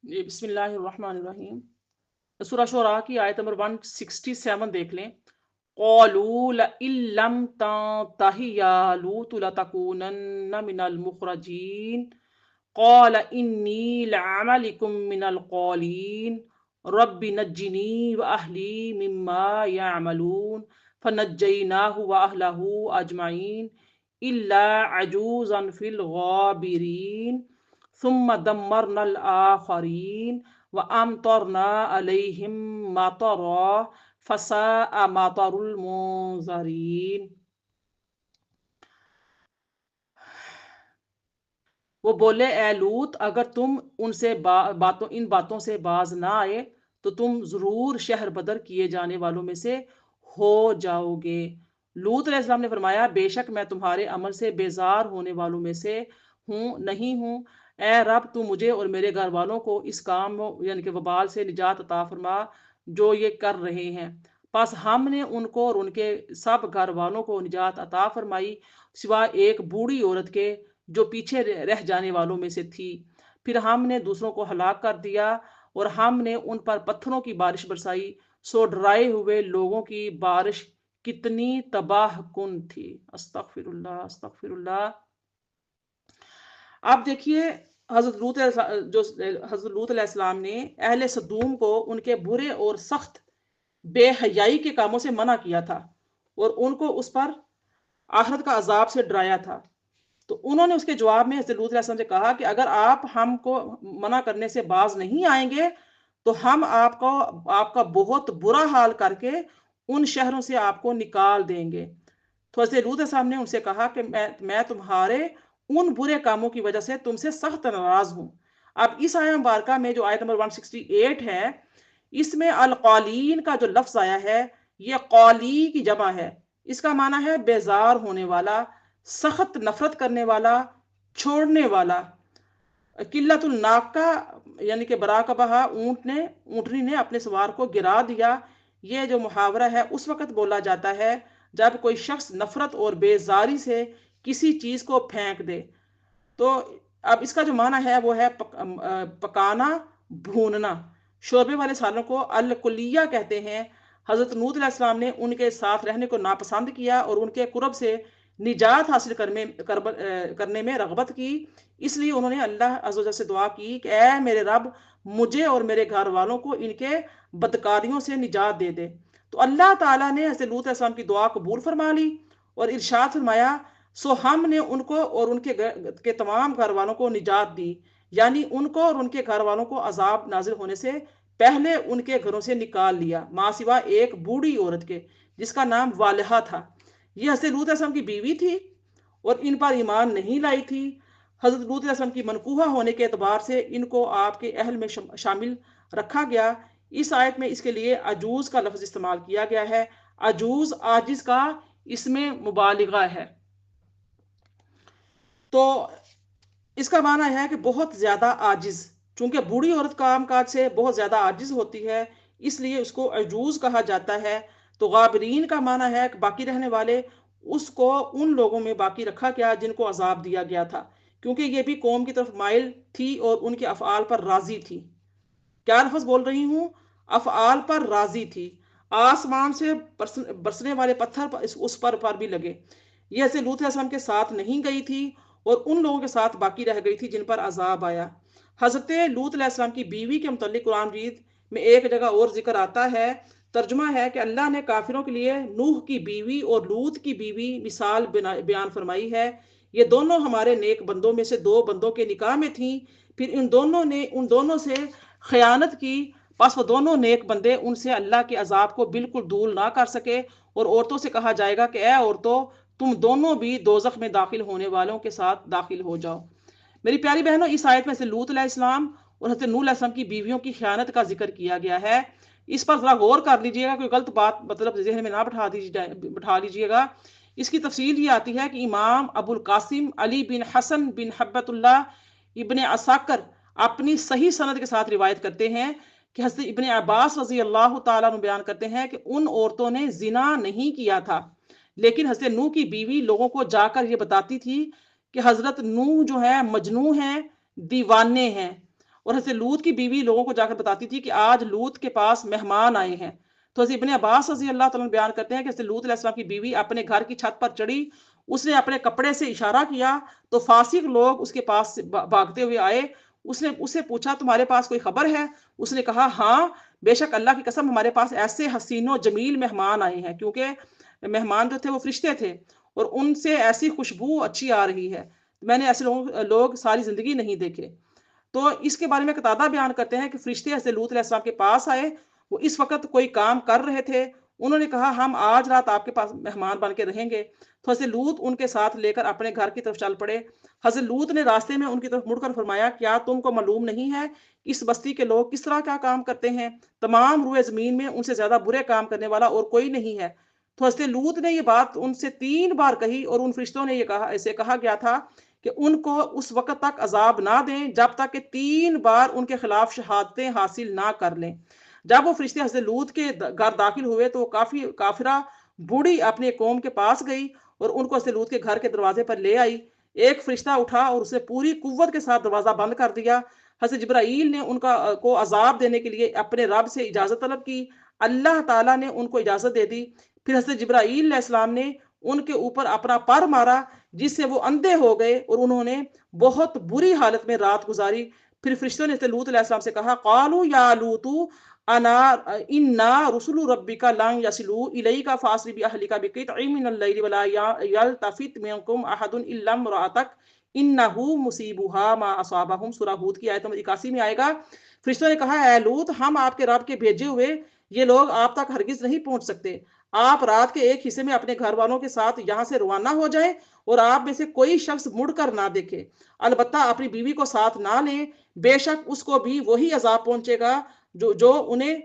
بسم اللہ الرحمن الرحیم۔ سورہ شعراء کی آیت نمبر 167 دیکھ لیں۔ قالوا لئن لم تنتہ یا لوط لتکونن من المخرجین قال انی لعملکم من القالین رب نجنی واہلی مما یعملون فنجیناہ واہلہ اجمعین الا عجوزا فی الغابرین ثم دمرنا الآخرین وامطرنا علیہم مطرا فساء مطر المنذرین۔ وہ بولے اے لوط اگر تم ان باتوں سے باز نہ آئے تو تم ضرور شہر بدر کیے جانے والوں میں سے ہو جاؤ گے۔ لوط علیہ السلام نے فرمایا بے شک میں تمہارے عمل سے بیزار ہونے والوں میں سے نہیں ہوں۔ اے رب تو مجھے اور میرے گھر والوں کو اس کام یعنی کہ وبال سے نجات عطا فرما جو یہ کر رہے ہیں۔ پس ہم نے ان کو اور ان کے سب گھر والوں کو نجات عطا فرمائی سوا ایک بوڑھی عورت کے جو پیچھے رہ جانے والوں میں سے تھی۔ پھر ہم نے دوسروں کو ہلاک کر دیا اور ہم نے ان پر پتھروں کی بارش برسائی سو ڈرائے ہوئے لوگوں کی بارش کتنی تباہ کن تھی۔ استغفر اللہ استغفر اللہ۔ اب دیکھیے حضرت لوط علیہ السلام نے اہل سدوم کو ان کے برے اور سخت بے حیائی کے کاموں سے منع کیا تھا اور ان کو اس پر آخرت کا عذاب سے ڈرایا تھا۔ تو انہوں نے اس کے جواب میں حضرت لوط علیہ السلام سے کہا کہ اگر آپ ہم کو منع کرنے سے باز نہیں آئیں گے تو ہم آپ کا بہت برا حال کر کے ان شہروں سے آپ کو نکال دیں گے۔ تو حضرت لوط علیہ السلام نے ان سے کہا کہ میں تمہارے ان برے کاموں کی وجہ سے تم سے سخت ناراض ہوں۔ اب اس آیت مبارکہ میں جو آیت نمبر 168 ہے اس میں القالین کا جو لفظ آیا ہے یہ قالی کی جمع ہے۔ اس کا معنی ہے بیزار ہونے والا، سخت نفرت کرنے والا، چھوڑنے والا۔ قلت الناقہ یعنی کہ براقبہ اونٹنی نے اپنے سوار کو گرا دیا۔ یہ جو محاورہ ہے اس وقت بولا جاتا ہے جب کوئی شخص نفرت اور بیزاری سے کسی چیز کو پھینک دے۔ تو اب اس کا جو معنی ہے وہ ہے پکانا، بھوننا۔ شوربے والے سالوں کو الکلیہ کہتے ہیں۔ حضرت لوط علیہ السلام نے ان کے ساتھ رہنے کو ناپسند کیا اور ان کے قرب سے نجات حاصل کرنے میں رغبت کی۔ اس لیے انہوں نے اللہ عز و جل سے دعا کی کہ اے میرے رب مجھے اور میرے گھر والوں کو ان کے بدکاریوں سے نجات دے دے۔ تو اللہ تعالیٰ نے حضرت لوط علیہ السلام کی دعا قبول فرما لی اور ارشاد فرمایا سو ہم نے ان کو اور ان کے تمام گھر والوں کو نجات دی، یعنی ان کو اور ان کے گھر والوں کو عذاب نازل ہونے سے پہلے ان کے گھروں سے نکال لیا ماں سوا ایک بوڑھی عورت کے جس کا نام والہا تھا۔ یہ حضرت لوط علیہ السلام کی بیوی تھی اور ان پر ایمان نہیں لائی تھی۔ حضرت لوط علیہ السلام کی منقوہ ہونے کے اعتبار سے ان کو آپ کے اہل میں شامل رکھا گیا۔ اس آیت میں اس کے لیے عجوز کا لفظ استعمال کیا گیا ہے۔ عجوز عاجز کا اس میں مبالغہ ہے۔ تو اس کا معنی ہے کہ بہت زیادہ عاجز، چونکہ بوڑھی عورت کام کاج سے بہت زیادہ عاجز ہوتی ہے اس لیے اس کو عجوز کہا جاتا ہے۔ تو غابرین کا معنی ہے کہ باقی رہنے والے، اس کو ان لوگوں میں باقی رکھا گیا جن کو عذاب دیا گیا تھا کیونکہ یہ بھی قوم کی طرف مائل تھی اور ان کے افعال پر راضی تھی۔ کیا لفظ بول رہی ہوں؟ افعال پر راضی تھی۔ آسمان سے برسنے والے پتھر اس پر بھی لگے۔ یہ حضرت لوط علیہ السلام کے ساتھ نہیں گئی تھی اور ان لوگوں کے ساتھ باقی رہ گئی تھی جن پر عذاب آیا۔ حضرت لوط علیہ السلام کی بیوی کے متعلق قرآن مجید میں ایک جگہ اور ذکر آتا ہے۔ ترجمہ ہے کہ اللہ نے کافروں کے لیے نوح کی بیوی اور لوط کی بیوی مثال بیان فرمائی ہے۔ یہ دونوں ہمارے نیک بندوں میں سے دو بندوں کے نکاح میں تھیں، پھر ان دونوں سے خیانت کی، پس وہ دونوں نیک بندے ان سے اللہ کے عذاب کو بالکل دور نہ کر سکے اور عورتوں سے کہا جائے گا کہ اے عورتوں تم دونوں بھی دوزخ میں داخل ہونے والوں کے ساتھ داخل ہو جاؤ۔ میری پیاری بہنوں اس آیت میں سے لوط علیہ السلام اور حضرت نوح علیہ السلام کی بیویوں کی خیانت کا ذکر کیا گیا ہے۔ اس پر ذرا غور کر لیجئے گا، کوئی غلط بات مطلب ذہن میں نہ بٹھا لیجئے گا۔ اس کی تفصیل یہ آتی ہے کہ امام ابو القاسم علی بن حسن بن حبت اللہ ابن عساکر اپنی صحیح سند کے ساتھ روایت کرتے ہیں کہ حضرت ابن عباس رضی اللہ تعالیٰ عنہ بیان کرتے ہیں کہ ان عورتوں نے زنا نہیں کیا تھا لیکن حضرت نوح کی بیوی لوگوں کو جا کر یہ بتاتی تھی کہ حضرت نوح جو ہے مجنون ہیں، دیوانے ہیں اور حضرت لوط کی بیوی لوگوں کو جا کر بتاتی تھی کہ آج لوط کے پاس مہمان آئے ہیں. تو حضرت ابن عباس رضی اللہ تعالیٰ بیان کرتے ہیں کہ حضرت لوط علیہ السلام کی بیوی اپنے گھر کی چھت پر چڑھی, اس نے اپنے کپڑے سے اشارہ کیا تو فاسق لوگ اس کے پاس بھاگتے ہوئے آئے. اس نے اس سے پوچھا تمہارے پاس کوئی خبر ہے؟ اس نے کہا ہاں بے شک اللہ کی قسم ہمارے پاس ایسے حسین و جمیل مہمان آئے ہیں, کیونکہ مہمان جو تھے وہ فرشتے تھے اور ان سے ایسی خوشبو اچھی آ رہی ہے, میں نے ایسے لوگ ساری زندگی نہیں دیکھے. تو اس کے بارے میں قتادہ بیان کرتے ہیں کہ فرشتے حضرت لوط علیہ السلام کے پاس آئے, وہ اس وقت کوئی کام کر رہے تھے, انہوں نے کہا ہم آج رات آپ کے پاس مہمان بن کے رہیں گے. تو حضرت لوط ان کے ساتھ لے کر اپنے گھر کی طرف چل پڑے. حضرت لوط نے راستے میں ان کی طرف مڑ کر فرمایا کیا تم کو معلوم نہیں ہے اس بستی کے لوگ کس طرح کیا کام کرتے ہیں؟ تمام روئے زمین میں ان سے زیادہ برے کام کرنے والا اور کوئی نہیں ہے. تو حضرت لوط نے یہ بات ان سے 3 بار کہی اور ان فرشتوں نے یہ کہا, ایسے کہا گیا تھا کہ ان کو اس وقت تک عذاب نہ دیں جب تک کہ 3 بار ان کے خلاف شہادتیں حاصل نہ کر لیں. جب وہ فرشتے حضرت لوط کے گھر داخل ہوئے تو کافی کافرہ بوڑھی اپنے قوم کے پاس گئی اور ان کو حضرت لوط کے گھر کے دروازے پر لے آئی. ایک فرشتہ اٹھا اور اسے پوری قوت کے ساتھ دروازہ بند کر دیا. حضرت جبرائیل نے ان کو عذاب دینے کے لیے اپنے رب سے اجازت طلب کی. اللہ تعالیٰ نے ان کو اجازت دے دی. پھر حضرت جبرائیل علیہ السلام نے ان کے اوپر اپنا پر مارا جس سے وہ اندھے ہو گئے اور انہوں نے بہت بری حالت میں رات گزاری. پھر فرشتوں نے لوط علیہ السلام سے کہا قالوا یا لوط انا رسول ربک لن یصلوا الیک فاسر باہلک بقطع من اللیل ولا یلتفت منکم احد الا امرأتک انہ مصیبها ما اصابہم. سورہ ہود کی آیت نمبر 81 میں آئے گا. فرشتوں نے کہا اے لوط ہم آپ کے رب کے بھیجے ہوئے یہ لوگ آپ تک ہرگز نہیں پہنچ سکتے. آپ رات کے ایک حصے میں اپنے گھر والوں کے ساتھ یہاں سے روانہ ہو جائیں اور آپ میں سے کوئی شخص مڑ کر نہ دیکھے. البتہ اپنی بیوی کو ساتھ نہ لیں, بے شک اس کو بھی وہی عذاب پہنچے گا جو انہیں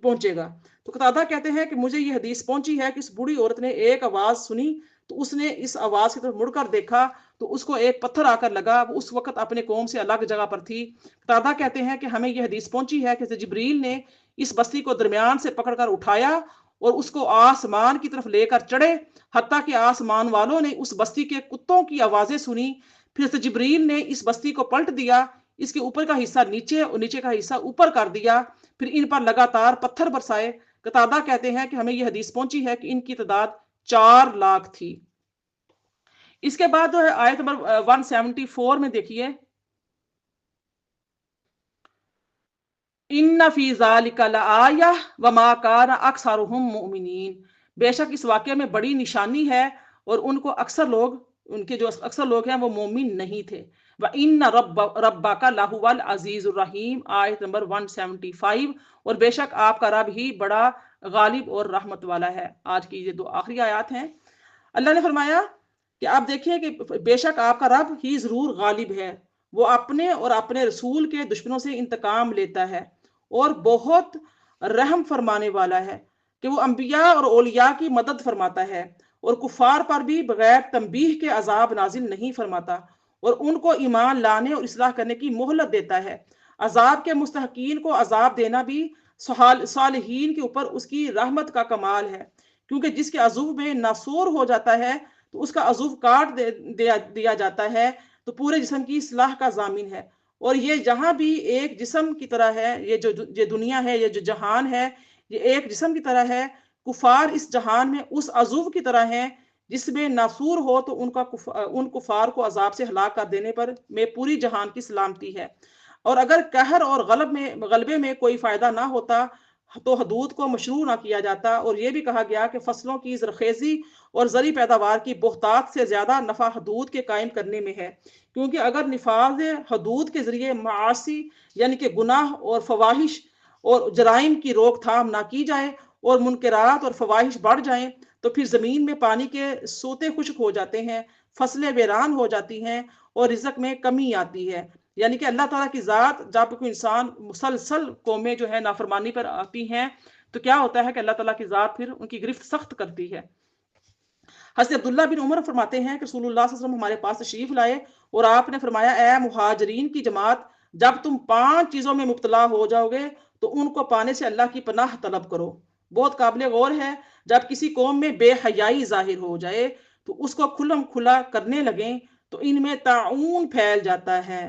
پہنچے گا. تو قتادہ کہتے ہیں کہ مجھے یہ حدیث پہنچی ہے کہ اس بوڑھی عورت نے ایک آواز سنی تو اس نے اس آواز کی طرف مڑ کر دیکھا تو اس کو ایک پتھر آ کر لگا. وہ اس وقت اپنے قوم سے الگ جگہ پر تھی. قتادہ کہتے ہیں کہ ہمیں یہ حدیث پہنچی ہے کہ جبریل نے اس بستی کو درمیان سے پکڑ کر اٹھایا اور اس کو آسمان کی طرف لے کر چڑھے, حتیٰ کہ آسمان والوں نے اس بستی کے کتوں کی آوازیں سنی. پھر جبریل نے اس بستی کو پلٹ دیا, اس کے اوپر کا حصہ نیچے اور نیچے کا حصہ اوپر کر دیا, پھر ان پر لگاتار پتھر برسائے. قتادہ کہتے ہیں کہ ہمیں یہ حدیث پہنچی ہے کہ ان کی تعداد 4 لاکھ تھی. اس کے بعد جو ہے آیت نمبر 174 میں دیکھیے ان فی ذالک لآیہ وما کان اکثرهم مؤمنین. بے شک اس واقعے میں بڑی نشانی ہے اور ان کو ان کے جو اکثر لوگ ہیں وہ مومن نہیں تھے. وَإِنَّ رَبَّكَ لَهُوَ الْعَزِيزُ الرَّحِيمُ آیت نمبر 175. اور بے شک آپ کا رب ہی بڑا غالب اور رحمت والا ہے. آج کی یہ 2 آخری آیات ہیں. اللہ نے فرمایا کہ آپ دیکھیں کہ بے شک آپ کا رب ہی ضرور غالب ہے, وہ اپنے اور اپنے رسول کے دشمنوں سے انتقام لیتا ہے اور بہت رحم فرمانے والا ہے کہ وہ انبیاء اور اولیاء کی مدد فرماتا ہے اور کفار پر بھی بغیر تنبیہ کے عذاب نازل نہیں فرماتا اور ان کو ایمان لانے اور اصلاح کرنے کی مہلت دیتا ہے. عذاب کے مستحقین کو عذاب دینا بھی صالحین کے اوپر اس کی رحمت کا کمال ہے, کیونکہ جس کے عضو میں ناسور ہو جاتا ہے تو اس کا عضو کاٹ دیا جاتا ہے تو پورے جسم کی اصلاح کا ضامن ہے. اور یہ جہاں بھی ایک جسم کی طرح ہے, یہ دنیا ہے, یہ جو جہان ہے یہ ایک جسم کی طرح ہے. کفار اس جہان میں اس عضو کی طرح ہیں جس میں ناسور ہو تو ان کفار کو عذاب سے ہلاک کر دینے پر میں پوری جہان کی سلامتی ہے. اور اگر قہر اور غلبے میں کوئی فائدہ نہ ہوتا تو حدود کو مشروع نہ کیا جاتا. اور یہ بھی کہا گیا کہ فصلوں کی زرخیزی اور زرعی پیداوار کی بہتات سے زیادہ نفع حدود کے قائم کرنے میں ہے, کیونکہ اگر نفاذ حدود کے ذریعے معاصی یعنی کہ گناہ اور فواہش اور جرائم کی روک تھام نہ کی جائے اور منکرات اور فواہش بڑھ جائیں تو پھر زمین میں پانی کے سوتے خشک ہو جاتے ہیں, فصلیں ویران ہو جاتی ہیں اور رزق میں کمی آتی ہے. یعنی کہ اللہ تعالیٰ کی ذات جب کوئی انسان مسلسل قومیں جو ہے نافرمانی پر آتی ہیں تو کیا ہوتا ہے کہ اللہ تعالیٰ کی ذات پھر ان کی گرفت سخت کرتی ہے. حضرت عبداللہ بن عمر فرماتے ہیں کہ رسول اللہ صلی اللہ علیہ وسلم ہمارے پاس تشریف لائے اور آپ نے فرمایا اے مہاجرین کی جماعت, جب تم 5 چیزوں میں مبتلا ہو جاؤ گے تو ان کو پانے سے اللہ کی پناہ طلب کرو. بہت قابل غور ہے, جب کسی قوم میں بے حیائی ظاہر ہو جائے تو اس کو کھلم کھلا کرنے لگیں تو ان میں طاعون پھیل جاتا ہے.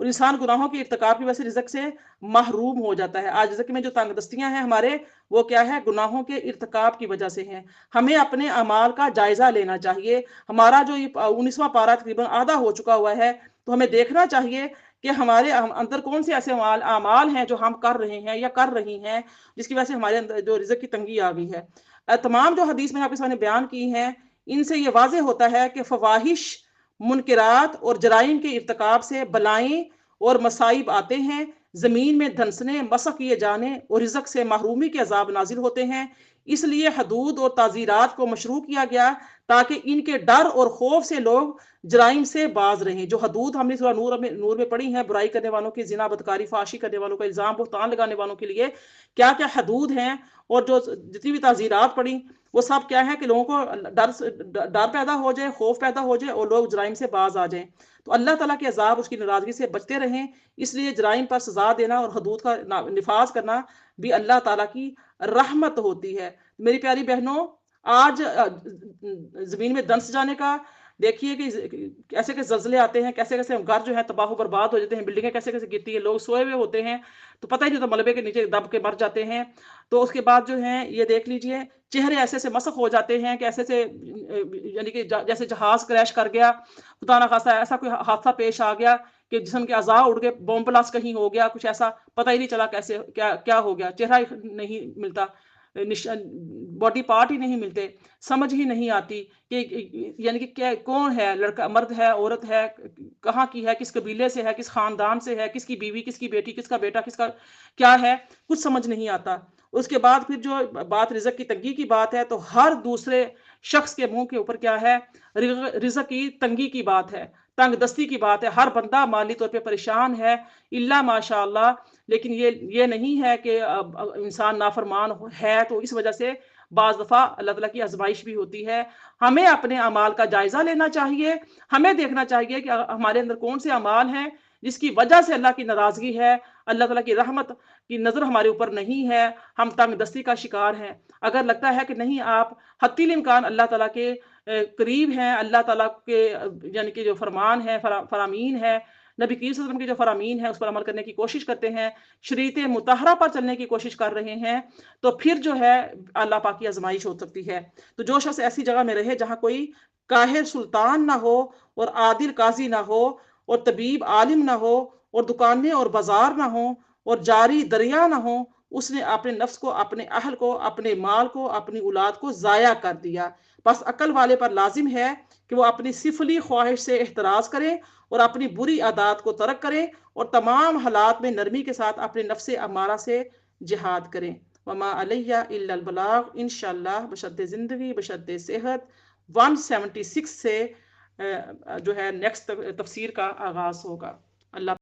اور انسان گناہوں کے ارتکاب کی وجہ سے رزق سے محروم ہو جاتا ہے. آج رزق میں جو تنگ دستیاں ہیں ہمارے، وہ کیا ہے؟ گناہوں کے ارتکاب کی وجہ سے ہیں. ہمیں اپنے اعمال کا جائزہ لینا چاہیے. ہمارا جو یہ 19واں پارہ تقریباً آدھا ہو چکا ہوا ہے، تو ہمیں دیکھنا چاہیے کہ ہمارے اندر کون سے ایسے اعمال ہیں جو ہم کر رہے ہیں یا کر رہی ہیں جس کی وجہ سے ہمارے اندر جو رزق کی تنگی آ گئی ہے. تمام جو حدیث میں آپ کے سامنے بیان کی ہیں، ان سے یہ واضح ہوتا ہے کہ فواحش، منکرات اور جرائم کے ارتکاب سے بلائیں اور مصائب آتے ہیں. زمین میں دھنسنے، مسخ کیے جانے اور رزق سے محرومی کے عذاب نازل ہوتے ہیں. اس لیے حدود اور تعزیرات کو مشروع کیا گیا تاکہ ان کے ڈر اور خوف سے لوگ جرائم سے باز رہیں. جو حدود ہم نے سورہ نور میں پڑھی ہیں، برائی کرنے والوں کی، زنا، بدکاری، فحاشی کرنے والوں کا، الزام بہتان لگانے والوں کے لیے کیا کیا حدود ہیں، اور جو جتنی بھی تعزیرات پڑھی وہ سب کیا ہے کہ لوگوں کو ڈر پیدا ہو جائے، خوف پیدا ہو جائے اور لوگ جرائم سے باز آ جائیں. تو اللہ تعالیٰ کے عذاب، اس کی ناراضگی سے بچتے رہیں. اس لیے جرائم پر سزا دینا اور حدود کا نفاذ کرنا بھی اللہ تعالیٰ کی رحمت ہوتی ہے. میری پیاری بہنوں، آج زمین میں دنس جانے کا دیکھیے کہ کیسے کیسے زلزلے آتے ہیں، کیسے کیسے گھر جو ہے تباہ و برباد ہو جاتے ہیں، بلڈنگیں کیسے کیسے گرتی ہیں، لوگ سوئے ہوئے ہوتے ہیں تو پتہ ہی نہیں ہوتا، ملبے کے نیچے دب کے مر جاتے ہیں. تو اس کے بعد جو ہے یہ دیکھ لیجئے چہرے ایسے سے مسخ ہو جاتے ہیں کہ ایسے سے یعنی کہ جیسے جہاز کریش کر گیا، خدا نہ خواستہ ایسا کوئی حادثہ پیش آ گیا کہ جسم کے اعضاء اڑ گئے، بوم بلاسٹ کہیں ہو گیا، کچھ ایسا پتہ ہی نہیں چلا کیسے کیا ہو گیا، چہرہ ہی نہیں ملتا، باڈی پارٹ ہی نہیں ملتے، سمجھ ہی نہیں آتی کہ یعنی کہ کون ہے، لڑکا مرد ہے، عورت ہے، کہاں کی ہے، کس قبیلے سے ہے، کس خاندان سے ہے، کس کی بیوی، کس کی بیٹی، کس کا بیٹا، کس کا کیا ہے، کچھ سمجھ نہیں آتا. اس کے بعد پھر جو بات رزق کی تنگی کی بات ہے، تو ہر دوسرے شخص کے منہ کے اوپر کیا ہے؟ رزق کی تنگی کی بات ہے، تنگ دستی کی بات ہے. ہر بندہ مالی طور پہ پریشان ہے الا ماشاء اللہ. لیکن یہ نہیں ہے کہ انسان نافرمان ہے تو اس وجہ سے بعض دفعہ اللہ تعالیٰ کی آزمائش بھی ہوتی ہے. ہمیں اپنے اعمال کا جائزہ لینا چاہیے. ہمیں دیکھنا چاہیے کہ ہمارے اندر کون سے اعمال ہیں جس کی وجہ سے اللہ کی ناراضگی ہے، اللہ تعالیٰ کی رحمت کی نظر ہمارے اوپر نہیں ہے، ہم تنگ دستی کا شکار ہیں. اگر لگتا ہے کہ نہیں، آپ حتی الامکان اللہ تعالیٰ کے قریب ہیں، اللہ تعالیٰ کے یعنی کہ جو فرمان ہے، فرامین ہے، نبی کریم صلی اللہ علیہ وسلم کے جو فرامین ہیں اس پر عمل کرنے کی کوشش کرتے ہیں، شریعت مطہرہ پر چلنے کی کوشش کر رہے ہیں، تو پھر جو ہے اللہ پاک کی آزمائش ہو سکتی ہے. تو جو شخص ایسی جگہ میں رہے جہاں کوئی قاہر سلطان نہ ہو اور عادل قاضی نہ ہو اور طبیب عالم نہ ہو اور دکانیں اور بازار نہ ہوں اور جاری دریا نہ ہوں، اس نے اپنے نفس کو، اپنے اہل کو، اپنے مال کو، اپنی اولاد کو ضائع کر دیا. بس عقل والے پر لازم ہے کہ وہ اپنی سفلی خواہش سے احتراز کریں اور اپنی بری عادات کو ترک کریں اور تمام حالات میں نرمی کے ساتھ اپنے نفس امارہ سے جہاد کریں. وما علیہ الا البلاغ. انشاءاللہ بشرط زندگی، بشرط صحت 176 سے جو ہے نیکسٹ تفسیر کا آغاز ہوگا. اللہ